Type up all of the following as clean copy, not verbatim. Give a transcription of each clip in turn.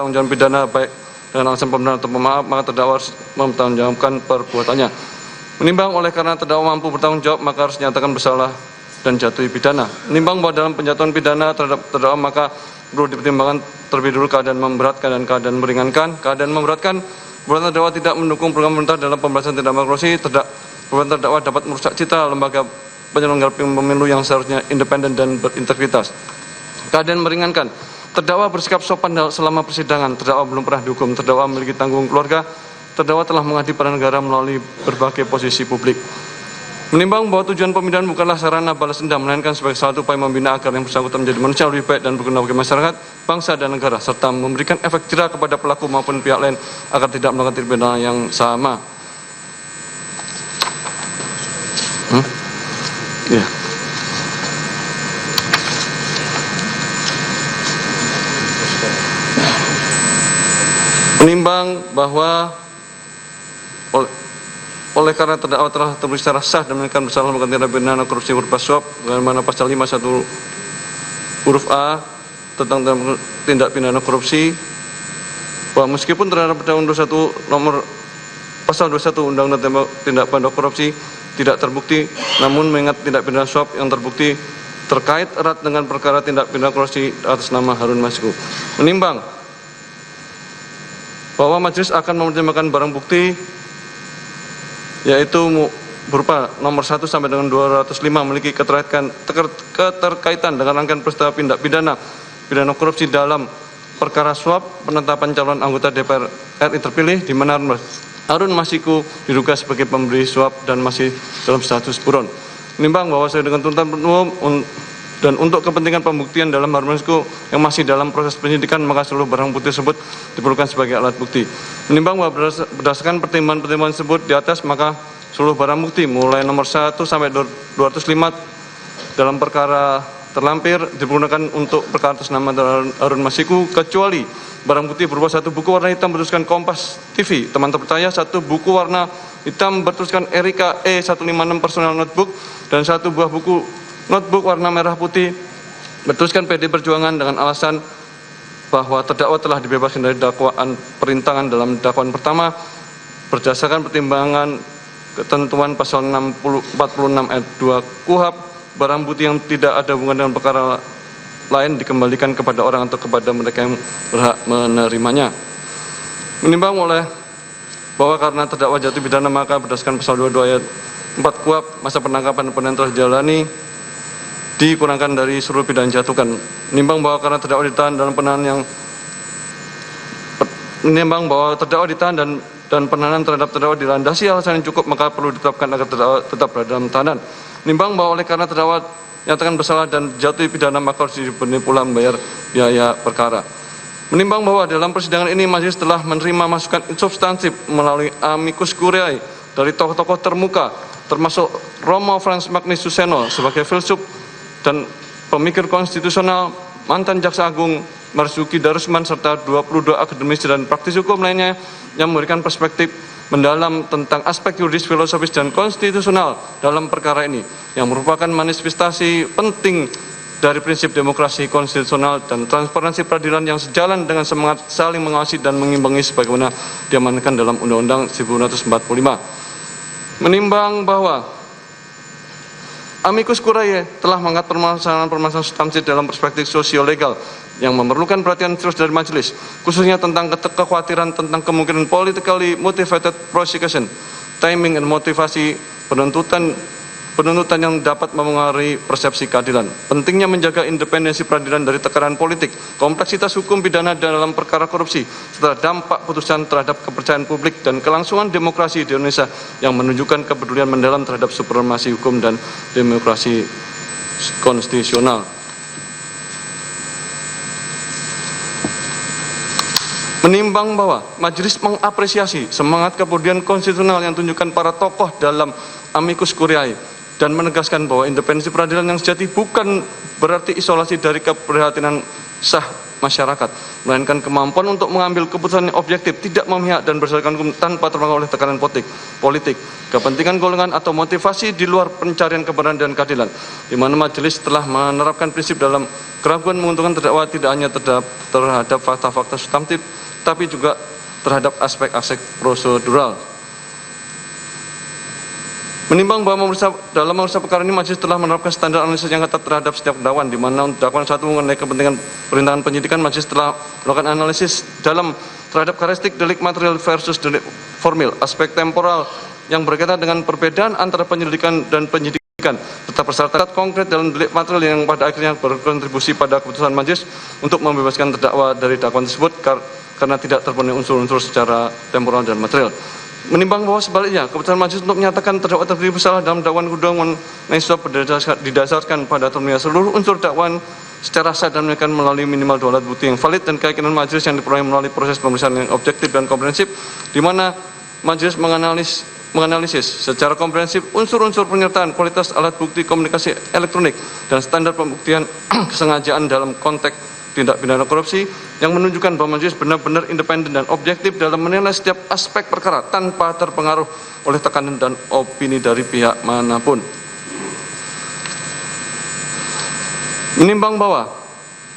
pertanggungjawaban pidana baik dengan alasan pembenaran atau pemaaf, maka terdakwa harus mempertanggungjawabkan perbuatannya. Menimbang oleh karena terdakwa mampu bertanggung jawab, maka harus dinyatakan bersalah dan jatuhi pidana. Menimbang bahwa dalam penjatuhan pidana terhadap terdakwa maka perlu dipertimbangkan terlebih dulu keadaan memberatkan dan keadaan meringankan. Keadaan memberatkan, perbuatan terdakwa tidak mendukung program pemerintah dalam pemberantasan tindak pidana korupsi. Perbuatan terdakwa dapat merusak citra lembaga penyelenggara pemilu yang seharusnya independen dan berintegritas. Keadaan meringankan, terdakwa bersikap sopan selama persidangan, terdakwa belum pernah dihukum, terdakwa memiliki tanggung keluarga, terdakwa telah mengabdi pada negara melalui berbagai posisi publik. Menimbang bahwa tujuan pemindahan bukanlah sarana balas dendam, melainkan sebagai satu upaya membina agar yang bersangkutan menjadi manusia lebih baik dan berguna bagi masyarakat, bangsa dan negara, serta memberikan efek jera kepada pelaku maupun pihak lain agar tidak melakukan tindak pidana yang sama. Ya. Menimbang bahwa oleh karena terdakwa telah terbukti secara sah dan menyatakan bersalah melakukan tindak pidana korupsi berupa suap, bagaimana pasal 51 huruf A tentang tindak pidana korupsi, bahwa meskipun terhadap Undang-Undang 21 nomor pasal 21 Undang-Undang tindak pidana korupsi tidak terbukti, namun mengingat tindak pidana suap yang terbukti terkait erat dengan perkara tindak pidana korupsi atas nama Harun Masiku. Menimbang bahwa majelis akan mempertimbangkan barang bukti yaitu berupa nomor 1 sampai dengan 205 memiliki keterkaitan dengan rangkaian peristiwa tindak pidana korupsi dalam perkara suap penetapan calon anggota DPR RI terpilih di mana Harun Masiku diduga sebagai pemberi suap dan masih dalam status buron. Menimbang bahwa sesuai dengan tuntutan umum dan untuk kepentingan pembuktian dalam Harun Masiku yang masih dalam proses penyidikan, maka seluruh barang bukti tersebut diperlukan sebagai alat bukti. Menimbang bahwa berdasarkan pertimbangan-pertimbangan tersebut di atas, maka seluruh barang bukti mulai nomor 1 sampai 205 dalam perkara terlampir dipergunakan untuk perkara atas nama Harun Masiku, kecuali barang bukti berupa 1 buku warna hitam bertuliskan Kompas TV teman terpercaya, 1 buku warna hitam bertuliskan Erika E156 personal notebook, dan 1 buah buku notebook warna merah putih bertuliskan PD Perjuangan dengan alasan bahwa terdakwa telah dibebaskan dari dakwaan perintangan dalam dakwaan pertama berdasarkan pertimbangan ketentuan pasal 46 ayat 2 KUHP. Barang bukti yang tidak ada hubungan dengan perkara lain dikembalikan kepada orang atau kepada mereka yang berhak menerimanya. Menimbang oleh bahwa karena terdakwa jatuh pidana, maka berdasarkan pasal 22 ayat 4 KUHP masa penangkapan dan penahanan telah dijalani dikurangkan dari seluruh pidana jatuhkan. Menimbang bahwa karena terdakwa ditahan dalam penahanan yang menimbang bahwa terdakwa ditahan dan penahanan terhadap terdakwa dilandasi alasan yang cukup, maka perlu ditetapkan agar terdakwa tetap berada dalam tahanan. Menimbang bahwa oleh karena terdakwa nyatakan bersalah dan jatuh pidana, maka harus diberi pula membayar biaya perkara. Menimbang bahwa dalam persidangan ini majelis telah menerima masukan substansif melalui amicus curiae dari tokoh-tokoh termuka termasuk Romo Frans Magnis Suseno sebagai filsuf dan pemikir konstitusional, mantan Jaksa Agung Marzuki Darusman, serta 22 akademisi dan praktisi hukum lainnya yang memberikan perspektif mendalam tentang aspek yuridis, filosofis, dan konstitusional dalam perkara ini, yang merupakan manifestasi penting dari prinsip demokrasi konstitusional dan transparansi peradilan yang sejalan dengan semangat saling mengawasi dan mengimbangi sebagaimana diamankan dalam Undang-Undang 1945. Menimbang bahwa amicus curiae telah mengangkat permasalahan substansi dalam perspektif sosio-legal yang memerlukan perhatian serius dari majelis, khususnya tentang kekhawatiran tentang kemungkinan politically motivated prosecution, timing dan motivasi penuntutan yang dapat mempengaruhi persepsi keadilan. Pentingnya menjaga independensi peradilan dari tekanan politik, kompleksitas hukum pidana dalam perkara korupsi, serta dampak putusan terhadap kepercayaan publik dan kelangsungan demokrasi di Indonesia yang menunjukkan kepedulian mendalam terhadap supremasi hukum dan demokrasi konstitusional. Menimbang bahwa majelis mengapresiasi semangat kepedulian konstitusional yang ditunjukkan para tokoh dalam amicus curiae dan menegaskan bahwa independensi peradilan yang sejati bukan berarti isolasi dari keprihatinan sah masyarakat, melainkan kemampuan untuk mengambil keputusan yang objektif, tidak memihak dan berdasarkan hukum tanpa terpengaruh oleh tekanan politik, kepentingan golongan atau motivasi di luar pencarian kebenaran dan keadilan, di mana majelis telah menerapkan prinsip dalam keraguan menguntungkan terdakwa tidak hanya terhadap fakta-fakta substantif, tapi juga terhadap aspek-aspek prosedural. Menimbang bahwa dalam memeriksa perkara ini majelis telah menerapkan standar analisis yang ketat terhadap setiap dakwaan, di mana untuk dakwaan satu mengenai kepentingan perintangan penyidikan, majelis telah melakukan analisis dalam terhadap karakteristik delik material versus delik formil, aspek temporal yang berkaitan dengan perbedaan antara penyelidikan dan penyidikan, serta persyarat konkret dalam delik material yang pada akhirnya berkontribusi pada keputusan majelis untuk membebaskan terdakwa dari dakwaan tersebut karena tidak terpenuhi unsur-unsur secara temporal dan material. Menimbang bahwa sebaliknya, keputusan majelis untuk menyatakan terdakwa terbukti bersalah dalam dakwaan kedua didasarkan pada terpenuhi seluruh unsur dakwaan secara sah dan melalui minimal 2 alat bukti yang valid dan keyakinan majelis yang diperoleh melalui proses pemeriksaan yang objektif dan komprehensif, di mana majelis menganalisis secara komprehensif unsur-unsur penyertaan, kualitas alat bukti komunikasi elektronik, dan standar pembuktian kesengajaan dalam konteks tindak pidana korupsi yang menunjukkan bahwa majelis benar-benar independen dan objektif dalam menilai setiap aspek perkara tanpa terpengaruh oleh tekanan dan opini dari pihak manapun. Menimbang bahwa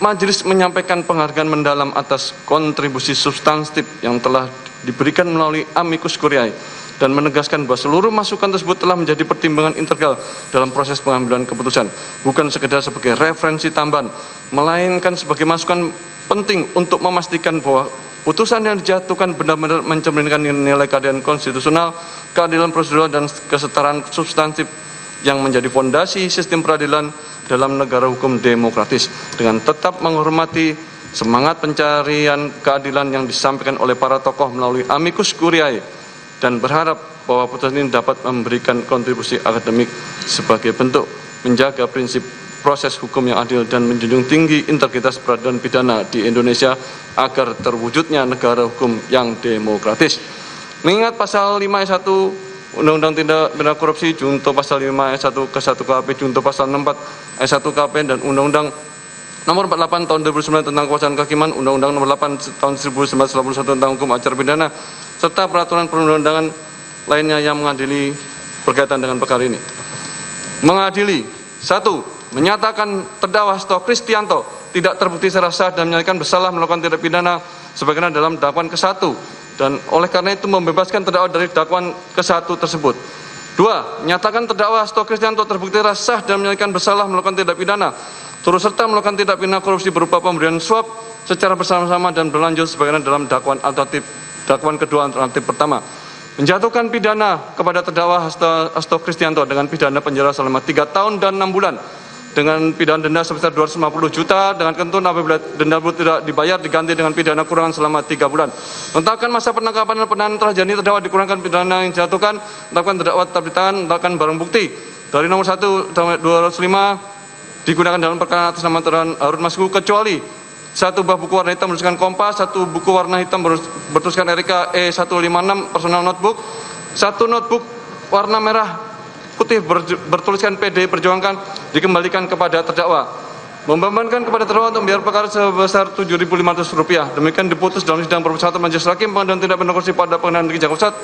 majelis menyampaikan penghargaan mendalam atas kontribusi substantif yang telah diberikan melalui amicus curiae dan menegaskan bahwa seluruh masukan tersebut telah menjadi pertimbangan integral dalam proses pengambilan keputusan, bukan sekedar sebagai referensi tambahan, melainkan sebagai masukan penting untuk memastikan bahwa putusan yang dijatuhkan benar-benar mencerminkan nilai keadilan konstitusional, keadilan prosedural, dan kesetaraan substantif yang menjadi fondasi sistem peradilan dalam negara hukum demokratis, dengan tetap menghormati semangat pencarian keadilan yang disampaikan oleh para tokoh melalui amicus curiae, dan berharap bahwa putusan ini dapat memberikan kontribusi akademik sebagai bentuk menjaga prinsip proses hukum yang adil dan menjunjung tinggi integritas peradilan pidana di Indonesia agar terwujudnya negara hukum yang demokratis. Mengingat pasal 5 ayat 1 Undang-Undang Tindak Pidana Korupsi junto pasal 5 ayat 1 ke 1 KUHP junto pasal 64 ayat 1 KUHP dan Undang-Undang Nomor 48 Tahun 2009 tentang Kekuasaan Kehakiman, Undang-Undang Nomor 8 Tahun 1991 tentang Hukum Acara Pidana, serta peraturan perundang-undangan lainnya yang mengadili berkaitan dengan perkara ini. Mengadili, 1. Menyatakan terdakwa Hasto Kristianto tidak terbukti secara sah dan menyatakan bersalah melakukan tindak pidana sebagaimana dalam dakwaan ke-1, dan oleh karena itu membebaskan terdakwa dari dakwaan ke-1 tersebut. 2. Menyatakan terdakwa Hasto Kristianto terbukti secara sah dan menyatakan bersalah melakukan tindak pidana turut serta melakukan tindak pidana korupsi berupa pemberian suap secara bersama-sama dan berlanjut sebagaimana dalam dakwaan kedua alternatif pertama. Menjatuhkan pidana kepada terdakwa Hasto Kristianto dengan pidana penjara selama 3 tahun dan 6 bulan dengan pidana denda sebesar 250 juta dengan ketentuan apabila denda tidak dibayar diganti dengan pidana kurungan selama 3 bulan. Menetapkan masa penangkapan dan penahanan telah jadi terdakwa dikurangkan pidana yang dijatuhkan, menetapkan terdakwa tetap ditahan, menetapkan barang bukti dari nomor 1 sampai 205 digunakan dalam perkara atas nama terdakwa Harun Masiku kecuali 1 buah buku warna hitam bertuliskan Kompas, 1 buku warna hitam bertuliskan Erika E156 personal notebook, 1 notebook warna merah putih bertuliskan PD Perjuangan dikembalikan kepada terdakwa. Membebankan kepada terdakwa untuk membayar perkara sebesar Rp7.500. Demikian diputus dalam sidang permusyawaratan Majelis Hakim Pengadilan Tindak Pidana Korupsi pada Pengadilan Negeri Jakarta Pusat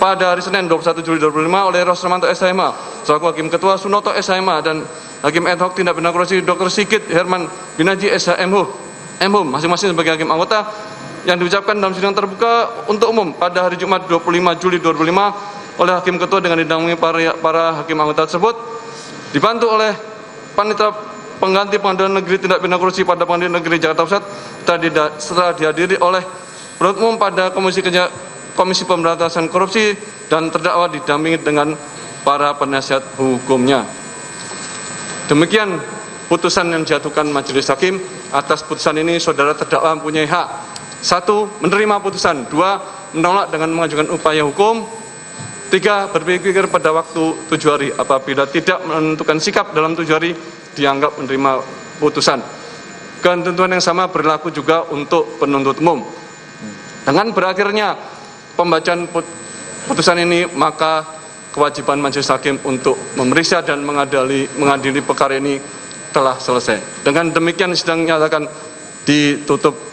pada hari Senin 21 Juli 2005 oleh Rosramanto SHMA selaku Hakim Ketua, Sunoto SHMA, dan Hakim Ad Hoc Tindak Pidana Korupsi Dr. Sigit Herman Binaji SHMHUM masing-masing sebagai hakim anggota yang diucapkan dalam sidang terbuka untuk umum pada hari Jumat 25 Juli 2005 oleh Hakim Ketua dengan didampingi para hakim anggota tersebut, dibantu oleh Panitera Pengganti Pengadilan Negeri Tindak Pidana Korupsi pada Pengadilan Negeri Jakarta Pusat setelah dihadiri oleh penuntut umum pada Komisi Pemberantasan Korupsi dan terdakwa didampingi dengan para penasihat hukumnya. Demikian putusan yang dijatuhkan Majelis Hakim. Atas putusan ini saudara terdakwa mempunyai hak: 1. Menerima putusan, 2. Menolak dengan mengajukan upaya hukum, 3. Berpikir pada waktu 7 hari. Apabila tidak menentukan sikap dalam 7 hari dianggap menerima putusan. Ketentuan yang sama berlaku juga untuk penuntut umum. Dengan berakhirnya pembacaan putusan ini, maka kewajiban Majelis Hakim untuk memeriksa dan mengadili perkara ini telah selesai. Dengan demikian sidang nyatakan ditutup.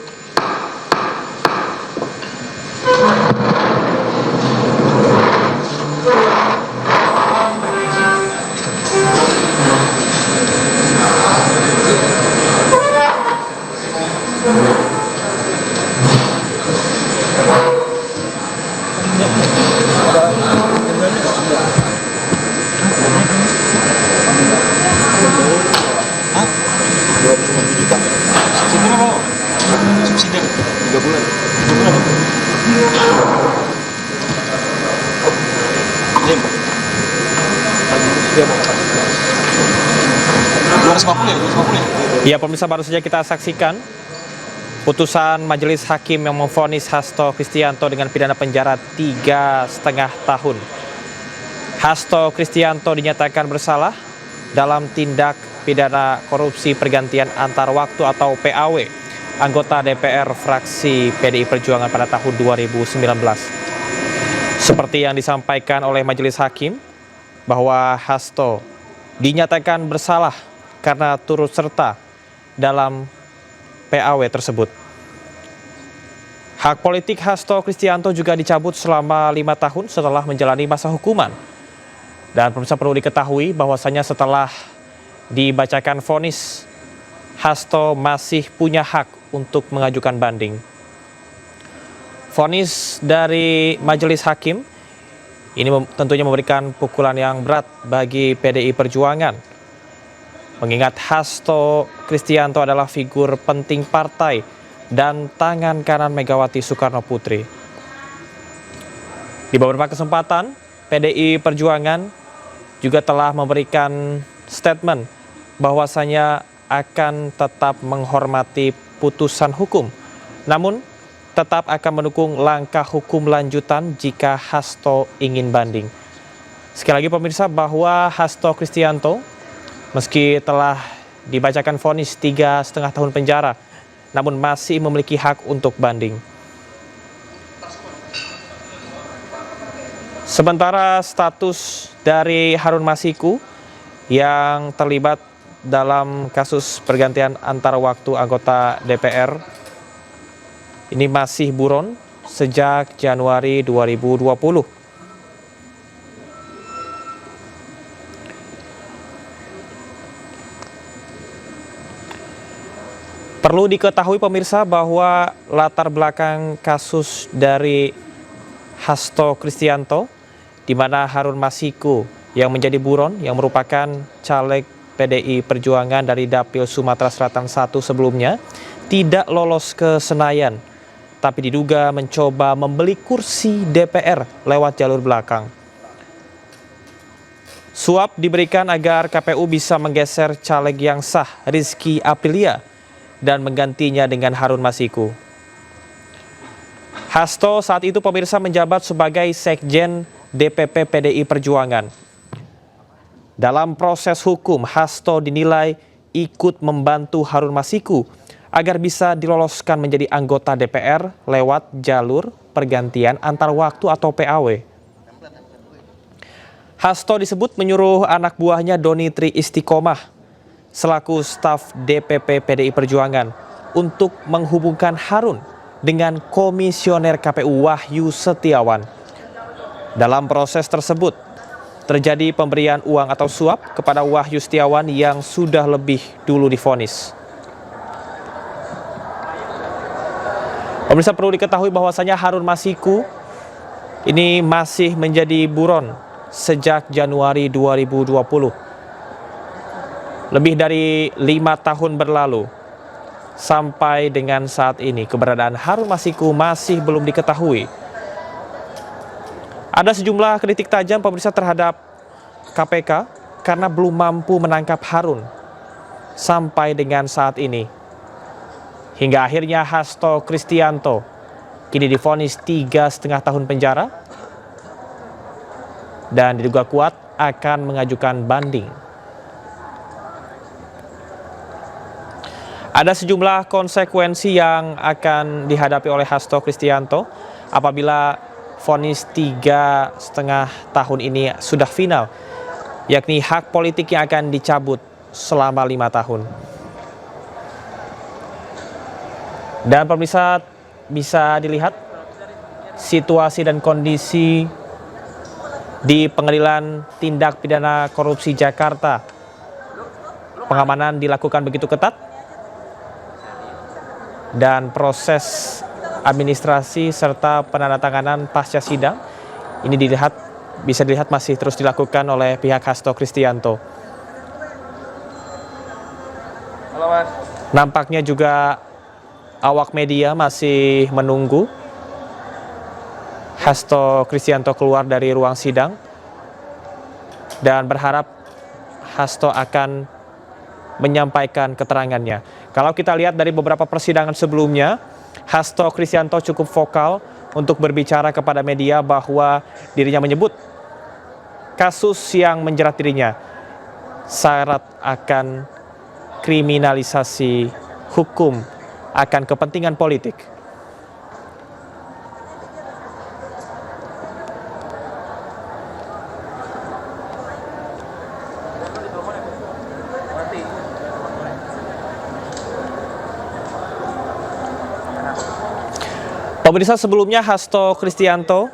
Subsidi 3 bulan. 3 bulan. Iya, Pak. 250 ya, 250 ya. Ya, pemirsa, baru saja kita saksikan putusan Majelis Hakim yang memvonis Hasto Kristianto dengan pidana penjara 3,5 tahun. Hasto Kristianto dinyatakan bersalah dalam tindak pidana korupsi pergantian antar waktu atau PAW anggota DPR fraksi PDI Perjuangan pada tahun 2019. Seperti yang disampaikan oleh Majelis Hakim, bahwa Hasto dinyatakan bersalah karena turut serta dalam PAW tersebut. Hak politik Hasto Kristianto juga dicabut selama 5 tahun setelah menjalani masa hukuman. Dan pemirsa, perlu diketahui bahwasanya setelah dibacakan vonis, Hasto masih punya hak untuk mengajukan banding. Vonis dari Majelis Hakim ini tentunya memberikan pukulan yang berat bagi PDI Perjuangan. Mengingat Hasto Kristianto adalah figur penting partai dan tangan kanan Megawati Soekarno Putri. Di beberapa kesempatan, PDI Perjuangan juga telah memberikan statement bahwasanya akan tetap menghormati putusan hukum, namun tetap akan mendukung langkah hukum lanjutan jika Hasto ingin banding. Sekali lagi pemirsa, bahwa Hasto Kristianto meski telah dibacakan vonis 3,5 tahun penjara, namun masih memiliki hak untuk banding. Sementara status dari Harun Masiku yang terlibat dalam kasus pergantian antar waktu anggota DPR ini masih buron sejak Januari 2020. Perlu diketahui pemirsa bahwa latar belakang kasus dari Hasto Kristianto, di mana Harun Masiku yang menjadi buron, yang merupakan caleg PDI Perjuangan dari Dapil Sumatera Selatan 1 sebelumnya, tidak lolos ke Senayan, tapi diduga mencoba membeli kursi DPR lewat jalur belakang. Suap diberikan agar KPU bisa menggeser caleg yang sah Rizky Aprilia dan menggantinya dengan Harun Masiku. Hasto saat itu pemirsa menjabat sebagai Sekjen DPP PDI Perjuangan. Dalam proses hukum, Hasto dinilai ikut membantu Harun Masiku agar bisa diloloskan menjadi anggota DPR lewat jalur pergantian antar waktu atau PAW. Hasto disebut menyuruh anak buahnya Doni Tri Istiqomah selaku staf DPP PDI Perjuangan untuk menghubungkan Harun dengan Komisioner KPU Wahyu Setiawan. Dalam proses tersebut, terjadi pemberian uang atau suap kepada Wahyu Setiawan yang sudah lebih dulu divonis. Pemirsa, perlu diketahui bahwasanya Harun Masiku ini masih menjadi buron sejak Januari 2020. Lebih dari 5 tahun berlalu. Sampai dengan saat ini keberadaan Harun Masiku masih belum diketahui. Ada sejumlah kritik tajam pemirsa terhadap KPK karena belum mampu menangkap Harun sampai dengan saat ini. Hingga akhirnya Hasto Kristianto kini divonis 3,5 tahun penjara dan diduga kuat akan mengajukan banding. Ada sejumlah konsekuensi yang akan dihadapi oleh Hasto Kristianto apabila vonis 3,5 tahun ini sudah final, yakni hak politik yang akan dicabut selama 5 tahun. Dan pemirsa, bisa dilihat situasi dan kondisi di Pengadilan Tindak Pidana Korupsi Jakarta. Pengamanan dilakukan begitu ketat dan proses administrasi serta penandatanganan pasca sidang ini bisa dilihat masih terus dilakukan oleh pihak Hasto Kristianto. Nampaknya juga awak media masih menunggu Hasto Kristianto keluar dari ruang sidang dan berharap Hasto akan menyampaikan keterangannya. Kalau kita lihat dari beberapa persidangan sebelumnya, Hasto Kristianto cukup vokal untuk berbicara kepada media bahwa dirinya menyebut kasus yang menjerat dirinya syarat akan kriminalisasi hukum akan kepentingan politik. Pemirsa, sebelumnya Hasto Kristianto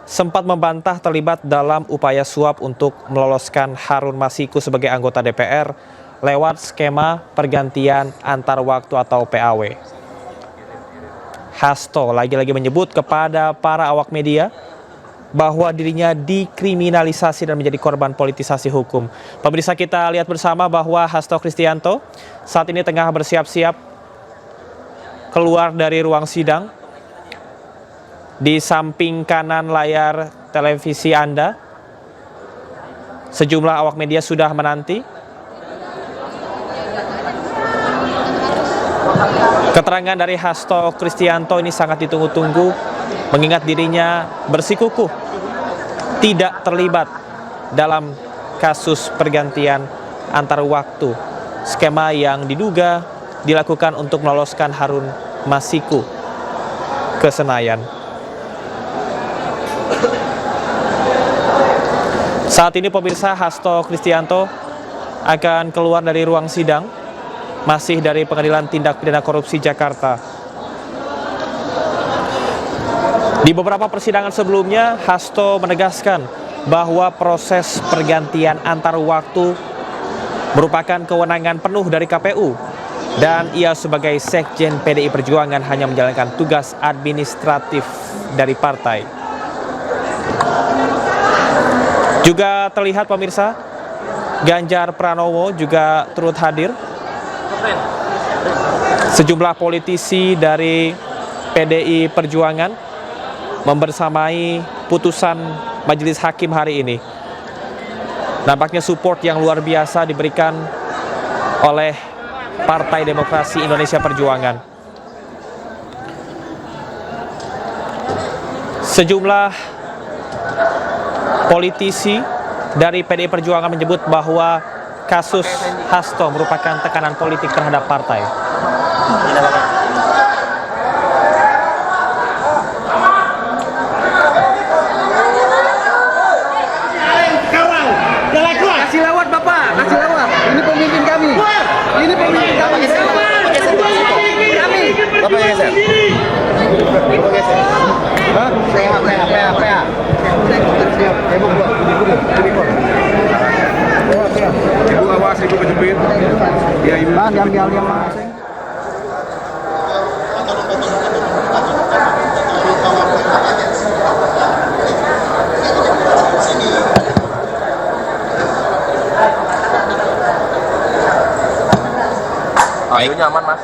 sempat membantah terlibat dalam upaya suap untuk meloloskan Harun Masiku sebagai anggota DPR lewat skema pergantian antar waktu atau PAW. Hasto lagi-lagi menyebut kepada para awak media bahwa dirinya dikriminalisasi dan menjadi korban politisasi hukum. Pemirsa, kita lihat bersama bahwa Hasto Kristianto saat ini tengah bersiap-siap keluar dari ruang sidang. Di samping kanan layar televisi Anda, sejumlah awak media sudah menanti. Keterangan dari Hasto Kristianto ini sangat ditunggu-tunggu, mengingat dirinya bersikukuh tidak terlibat dalam kasus pergantian antar waktu, skema yang diduga dilakukan untuk meloloskan Harun Masiku ke Senayan. Saat ini pemirsa, Hasto Kristianto akan keluar dari ruang sidang, masih dari Pengadilan Tindak Pidana Korupsi Jakarta. Di beberapa persidangan sebelumnya, Hasto menegaskan bahwa proses pergantian antar waktu merupakan kewenangan penuh dari KPU dan ia sebagai Sekjen PDI Perjuangan hanya menjalankan tugas administratif dari partai. Juga terlihat pemirsa, Ganjar Pranowo juga turut hadir. Sejumlah politisi dari PDI Perjuangan membersamai putusan Majelis Hakim hari ini. Nampaknya support yang luar biasa diberikan oleh Partai Demokrasi Indonesia Perjuangan. Sejumlah politisi dari PDI Perjuangan menyebut bahwa kasus Hasto merupakan tekanan politik terhadap partai. Kasih lewat Bapak, kasih lewat. Ini pemimpin kami. Ini pemimpin kami. Kami. Bapak yang geser. Bapak geser. Hah? PA. Ibu awas, ibu kejepit. Ya, ibu. Bang, diambil yang masing. Ayonya aman, Mas.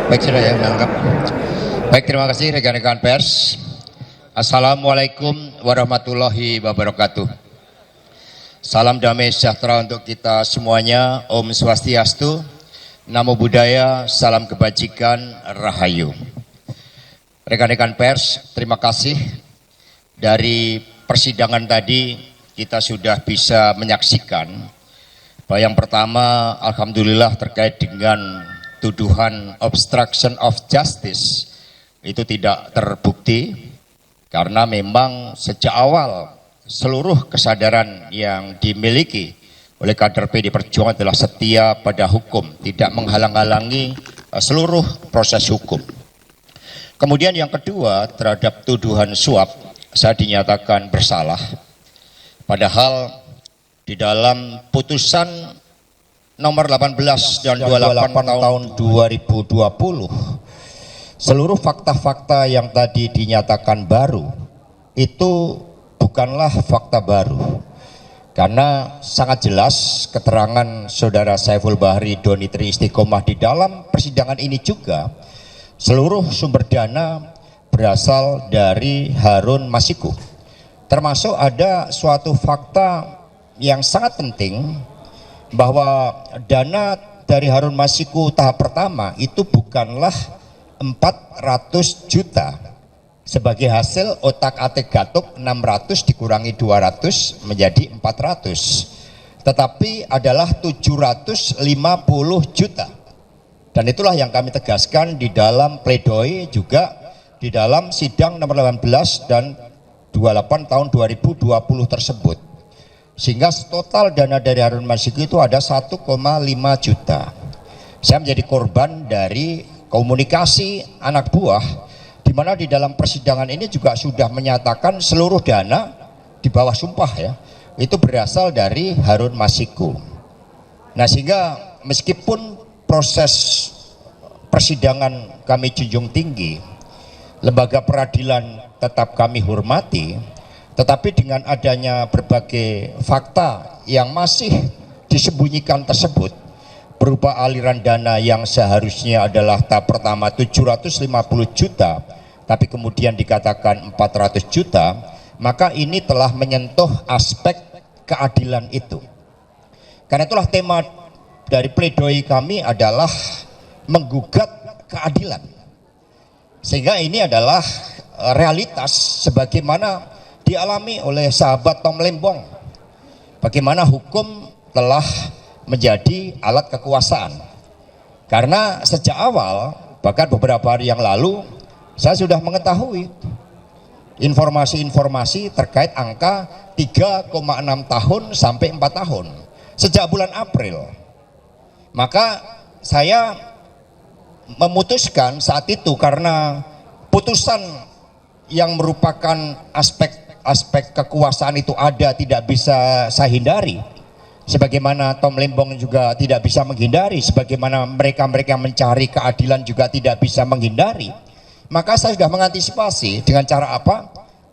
Baik, sudah ya menangkap. Baik, terima kasih rekan-rekan pers. Assalamualaikum warahmatullahi wabarakatuh. Salam damai sejahtera untuk kita semuanya. Om Swastiastu, Namo Buddhaya, salam kebajikan, Rahayu. Rekan-rekan pers, terima kasih. Dari persidangan tadi kita sudah bisa menyaksikan Yang pertama, alhamdulillah terkait dengan tuduhan obstruction of justice itu tidak terbukti karena memang sejak awal seluruh kesadaran yang dimiliki oleh kader PD Perjuangan adalah setia pada hukum, tidak menghalang-halangi seluruh proses hukum. Kemudian yang kedua, terhadap tuduhan suap, saya dinyatakan bersalah. Padahal di dalam putusan nomor 18 dan 28 tahun 2020, seluruh fakta-fakta yang tadi dinyatakan baru itu bukanlah fakta baru. Karena sangat jelas keterangan saudara Saiful Bahri Doni Tri Istiqomah di dalam persidangan ini juga seluruh sumber dana berasal dari Harun Masiku. Termasuk ada suatu fakta yang sangat penting bahwa dana dari Harun Masiku tahap pertama itu bukanlah 400 juta. Sebagai hasil otak-atik gatuk 600 dikurangi 200 menjadi 400. Tetapi adalah 750 juta. Dan itulah yang kami tegaskan di dalam pledoi juga di dalam sidang nomor 18 dan 28 tahun 2020 tersebut. Sehingga total dana dari Harun Masiku itu ada 1,5 juta. Saya menjadi korban dari komunikasi anak buah di mana di dalam persidangan ini juga sudah menyatakan seluruh dana di bawah sumpah ya itu berasal dari Harun Masiku. Nah, sehingga meskipun proses persidangan kami junjung tinggi, lembaga peradilan tetap kami hormati, tetapi dengan adanya berbagai fakta yang masih disembunyikan tersebut berupa aliran dana yang seharusnya adalah tahap pertama 750 juta tapi kemudian dikatakan 400 juta, maka ini telah menyentuh aspek keadilan itu. Karena itulah tema dari pledoi kami adalah menggugat keadilan. Sehingga ini adalah realitas sebagaimana dialami oleh sahabat Tom Lembong. Bagaimana hukum telah menjadi alat kekuasaan. Karena sejak awal, bahkan beberapa hari yang lalu, saya sudah mengetahui informasi-informasi terkait angka 3,6 tahun sampai 4 tahun sejak bulan April. Maka saya memutuskan saat itu karena putusan yang merupakan aspek kekuasaan itu ada tidak bisa saya hindari. Sebagaimana Tom Lembong juga tidak bisa menghindari, sebagaimana mereka-mereka mencari keadilan juga tidak bisa menghindari. Maka saya sudah mengantisipasi dengan cara apa?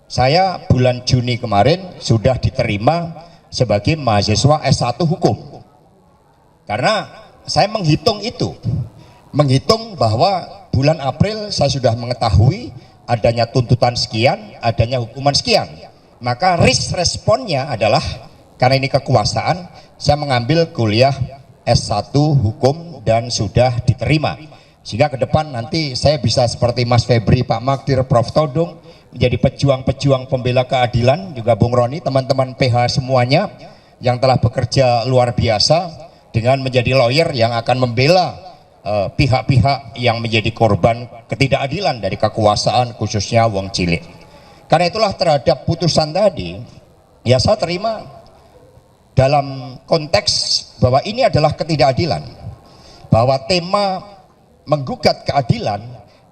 Saya bulan Juni kemarin sudah diterima sebagai mahasiswa S1 Hukum. Karena saya menghitung itu. Menghitung bahwa bulan April saya sudah mengetahui adanya tuntutan sekian, adanya hukuman sekian. Maka risk responnya adalah karena ini kekuasaan, saya mengambil kuliah S1 Hukum dan sudah diterima. Sehingga ke depan nanti saya bisa seperti Mas Febri, Pak Magdir, Prof Todung menjadi pejuang-pejuang pembela keadilan, juga Bung Roni, teman-teman PH semuanya yang telah bekerja luar biasa dengan menjadi lawyer yang akan membela pihak-pihak yang menjadi korban ketidakadilan dari kekuasaan khususnya wong cilik. Karena itulah terhadap putusan tadi ya saya terima dalam konteks bahwa ini adalah ketidakadilan, bahwa tema menggugat keadilan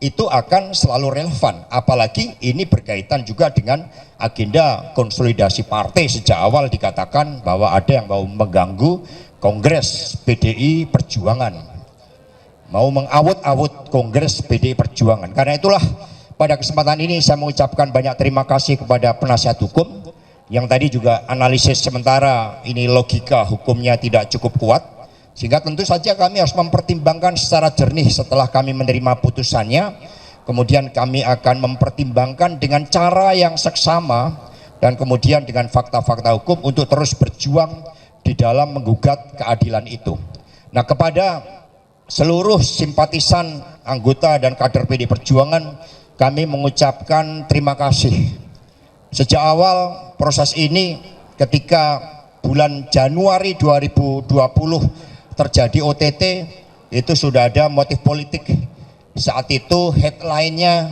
itu akan selalu relevan, apalagi ini berkaitan juga dengan agenda konsolidasi partai. Sejak awal dikatakan bahwa ada yang mau mengganggu Kongres PDI Perjuangan, mau mengawut-awut Kongres PDI Perjuangan. Karena itulah pada kesempatan ini saya mengucapkan banyak terima kasih kepada penasihat hukum yang tadi juga analisis sementara ini logika hukumnya tidak cukup kuat, sehingga tentu saja kami harus mempertimbangkan secara jernih setelah kami menerima putusannya. Kemudian kami akan mempertimbangkan dengan cara yang seksama dan kemudian dengan fakta-fakta hukum untuk terus berjuang di dalam menggugat keadilan itu. Nah, kepada seluruh simpatisan, anggota dan kader PD Perjuangan, kami mengucapkan terima kasih. Sejak awal proses ini ketika bulan Januari 2020 terjadi OTT, itu sudah ada motif politik. Saat itu headline-nya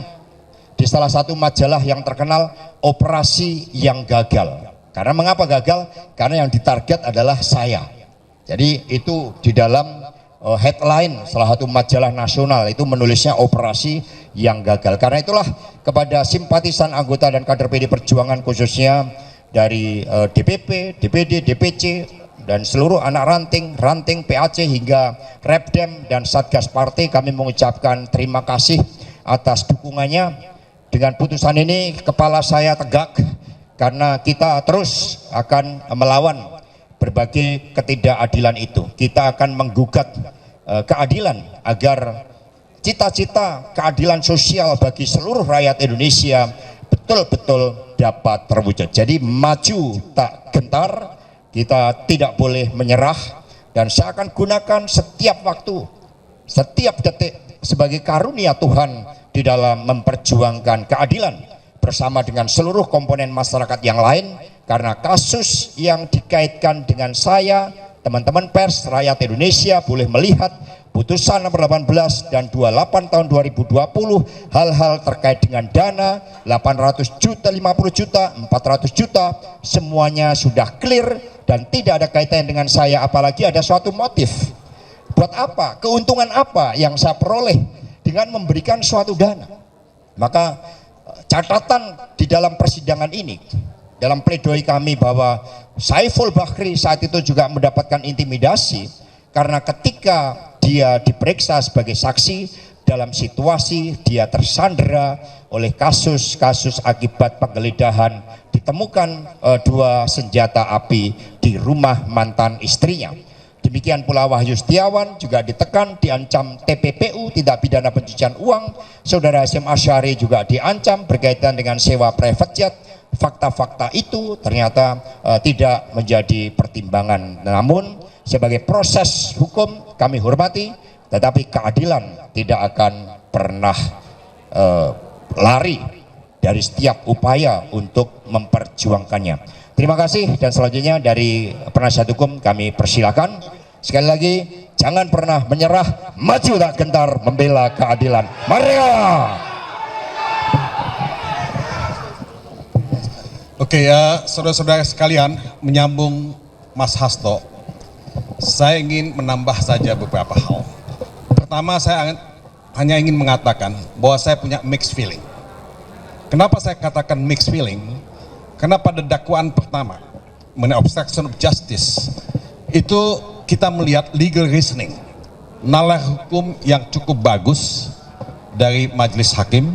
di salah satu majalah yang terkenal, operasi yang gagal. Karena mengapa gagal? Karena yang ditarget adalah saya. Jadi itu di dalam headline salah satu majalah nasional itu menulisnya operasi yang gagal. Karena itulah kepada simpatisan anggota dan kader PD Perjuangan khususnya dari DPP, DPD, DPC dan seluruh anak ranting PAC hingga Repdem dan Satgas Partai, kami mengucapkan terima kasih atas dukungannya. Dengan putusan ini kepala saya tegak karena kita terus akan melawan berbagai ketidakadilan itu. Kita akan menggugat keadilan agar cita-cita keadilan sosial bagi seluruh rakyat Indonesia betul-betul dapat terwujud. Jadi maju tak gentar, kita tidak boleh menyerah, dan saya akan gunakan setiap waktu, setiap detik sebagai karunia Tuhan di dalam memperjuangkan keadilan bersama dengan seluruh komponen masyarakat yang lain. Karena kasus yang dikaitkan dengan saya, teman-teman pers, rakyat Indonesia boleh melihat putusan nomor 18 dan 28 tahun 2020, hal-hal terkait dengan dana 800 juta, 50 juta, 400 juta, semuanya sudah clear dan tidak ada kaitan dengan saya, apalagi ada suatu motif. Buat apa? Keuntungan apa yang saya peroleh dengan memberikan suatu dana? Maka catatan di dalam persidangan ini, dalam pledoi kami bahwa Saiful Bahri saat itu juga mendapatkan intimidasi karena ketika dia diperiksa sebagai saksi dalam situasi dia tersandera oleh kasus-kasus akibat penggeledahan, ditemukan 2 senjata api di rumah mantan istrinya. Demikian pula Wahyu Setiawan juga ditekan, diancam TPPU, tindak pidana pencucian uang. Saudara Hasyim Asyari juga diancam berkaitan dengan sewa private jet. Fakta-fakta itu ternyata tidak menjadi pertimbangan. Namun sebagai proses hukum kami hormati, tetapi keadilan tidak akan pernah lari dari setiap upaya untuk memperjuangkannya. Terima kasih, dan selanjutnya dari penasihat hukum kami persilakan. Sekali lagi, jangan pernah menyerah, maju tak gentar membela keadilan. Merdeka! Oke ya, saudara-saudara sekalian, menyambung Mas Hasto, saya ingin menambah saja beberapa hal. Pertama, saya hanya ingin mengatakan bahwa saya punya mixed feeling. Kenapa saya katakan mixed feeling? Karena pada dakwaan pertama mengenai obstruction of justice itu kita melihat legal reasoning, nalar hukum yang cukup bagus dari majelis hakim,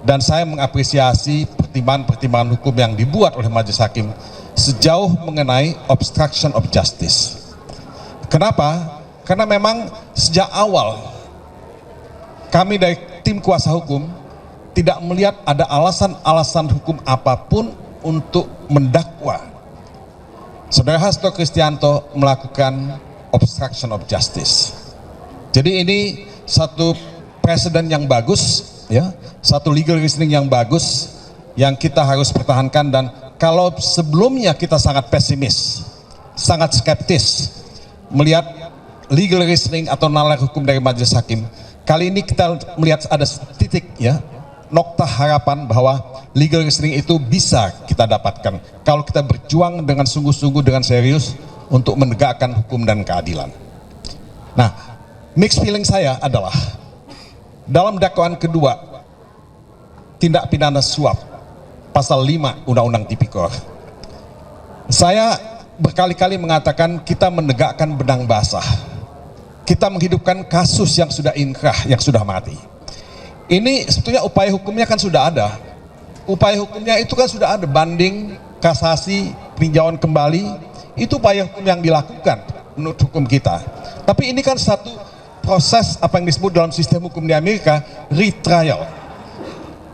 dan saya mengapresiasi pertimbangan-pertimbangan hukum yang dibuat oleh majelis hakim sejauh mengenai obstruction of justice. Kenapa? Karena memang sejak awal kami dari tim kuasa hukum tidak melihat ada alasan-alasan hukum apapun untuk mendakwa Saudara Hasto Kristianto melakukan obstruction of justice. Jadi ini satu presiden yang bagus, ya, satu legal reasoning yang bagus yang kita harus pertahankan. Dan kalau sebelumnya kita sangat pesimis, sangat skeptis melihat legal reasoning atau nalar hukum dari majelis hakim, kali ini kita melihat ada titik, ya, nokta harapan bahwa legal reasoning itu bisa kita dapatkan kalau kita berjuang dengan sungguh-sungguh, dengan serius untuk menegakkan hukum dan keadilan. Nah, mixed feeling saya adalah dalam dakwaan kedua tindak pidana suap pasal 5 Undang-Undang Tipikor, saya berkali-kali mengatakan kita menegakkan benang basah, kita menghidupkan kasus yang sudah inkrah, yang sudah mati. Ini sebetulnya upaya hukumnya kan sudah ada. Upaya hukumnya itu kan sudah ada, banding, kasasi, peninjauan kembali, itu upaya hukum yang dilakukan menurut hukum kita. Tapi ini kan satu proses apa yang disebut dalam sistem hukum di Amerika, retrial.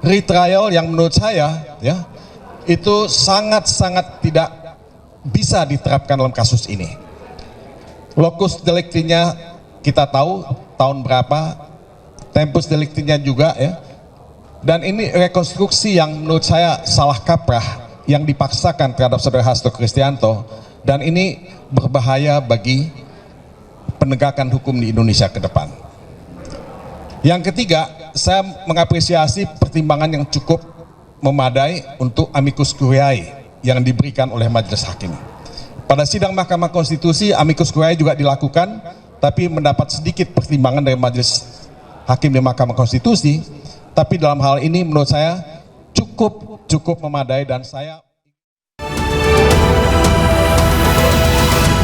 Retrial yang menurut saya, ya, itu sangat-sangat tidak bisa diterapkan dalam kasus ini. Locus delictinya kita tahu tahun berapa, tempus delictinya juga, ya. Dan ini rekonstruksi yang menurut saya salah kaprah yang dipaksakan terhadap saudara Hasto Kristianto dan ini berbahaya bagi penegakan hukum di Indonesia ke depan. Yang ketiga, saya mengapresiasi pertimbangan yang cukup memadai untuk amicus curiae yang diberikan oleh majelis hakim. Pada sidang Mahkamah Konstitusi, amicus curiae juga dilakukan, tapi mendapat sedikit pertimbangan dari majelis hakim di Mahkamah Konstitusi. Tapi dalam hal ini menurut saya cukup memadai, dan saya